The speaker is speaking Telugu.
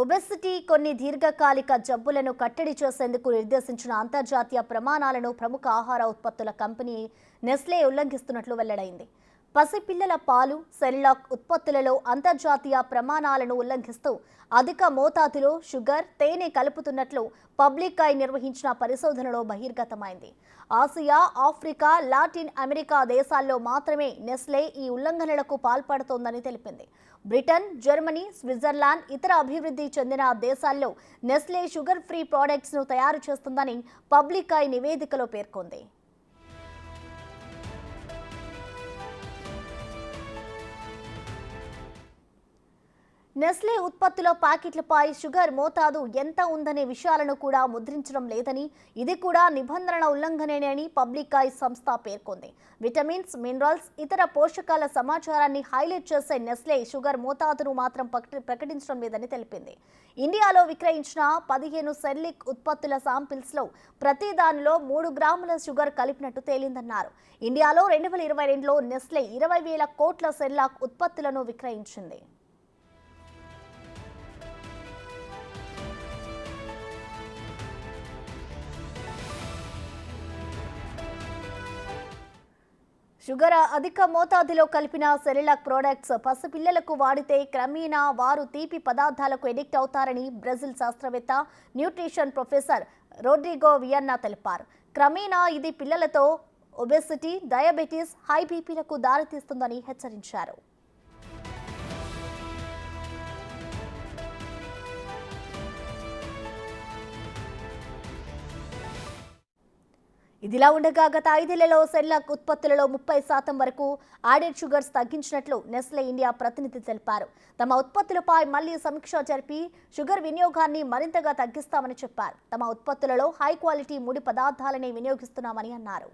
ఒబెసిటీ కొన్ని దీర్ఘకాలిక జబ్బులను కట్టడి చేసేందుకు నిర్దేశించిన అంతర్జాతీయ ప్రమాణాలను ప్రముఖ ఆహార ఉత్పత్తుల కంపెనీ నెస్లే ఉల్లంఘిస్తున్నట్లు వెల్లడైంది. పసిపిల్లల పాలు, సెరిలాక్ ఉత్పత్తులలో అంతర్జాతీయ ప్రమాణాలను ఉల్లంఘిస్తూ అధిక మోతాదులో షుగర్, తేనె కలుపుతున్నట్లు పబ్లిక్ ఐ నిర్వహించిన పరిశోధనలో బహిర్గతమైంది. ఆసియా, ఆఫ్రికా, లాటిన్ అమెరికా దేశాల్లో మాత్రమే నెస్లే ఈ ఉల్లంఘనలకు పాల్పడుతోందని తెలిపింది. బ్రిటన్, జర్మనీ, స్విట్జర్లాండ్, ఇతర అభివృద్ధి చెందిన దేశాల్లో నెస్లే షుగర్ ఫ్రీ ప్రొడక్ట్స్ ను తయారు చేస్తుందని పబ్లిక్ ఐ నివేదికలో పేర్కొంది. నెస్లే ఉత్పత్తుల ప్యాకెట్లపై షుగర్ మోతాదు ఎంత ఉందనే విషయాలను కూడా ముద్రించడం లేదని, ఇది కూడా నిబంధనల ఉల్లంఘనేనని పబ్లిక్ ఐ సంస్థ పేర్కొంది. విటమిన్స్, మినరల్స్, ఇతర పోషకాల సమాచారాన్ని హైలైట్ చేసే నెస్లే షుగర్ మోతాదును మాత్రం ప్రకటించడం లేదని తెలిపింది. ఇండియాలో విక్రయించిన 15 సెర్లిక్ ఉత్పత్తుల శాంపిల్స్లో ప్రతి దానిలో 3 గ్రాముల షుగర్ కలిపినట్టు తేలిందన్నారు. ఇండియాలో 2022లో నెస్లే 20,000 కోట్ల సెర్లాక్ ఉత్పత్తులను విక్రయించింది. షుగర్ అధిక మోతాదులో కలిపిన సెరిలాక్ ప్రోడక్ట్స్ పసిపిల్లలకు వాడితే క్రమేణా వారు తీపి పదార్థాలకు ఎడిక్ట్ అవుతారని బ్రెజిల్ శాస్త్రవేత్త, న్యూట్రిషన్ ప్రొఫెసర్ రోడ్రిగో వియన్నా తెలిపారు. క్రమేణా ఇది పిల్లలతో ఒబెసిటీ, డయాబెటీస్, హై బీపీలకు దారితీస్తుందని హెచ్చరించారు. ఇదిలా ఉండగా గత 5 ఏళ్లలో సెర్లాక్ ఉత్పత్తులలో 30% వరకు యాడెడ్ షుగర్స్ తగ్గించినట్లు నెస్లే ఇండియా ప్రతినిధి తెలిపారు. తమ ఉత్పత్తులపై మళ్లీ సమీక్ష జరిపి షుగర్ వినియోగాన్ని మరింతగా తగ్గిస్తామని చెప్పారు. తమ ఉత్పత్తులలో హై క్వాలిటీ ముడి పదార్థాలనే వినియోగిస్తున్నామని అన్నారు.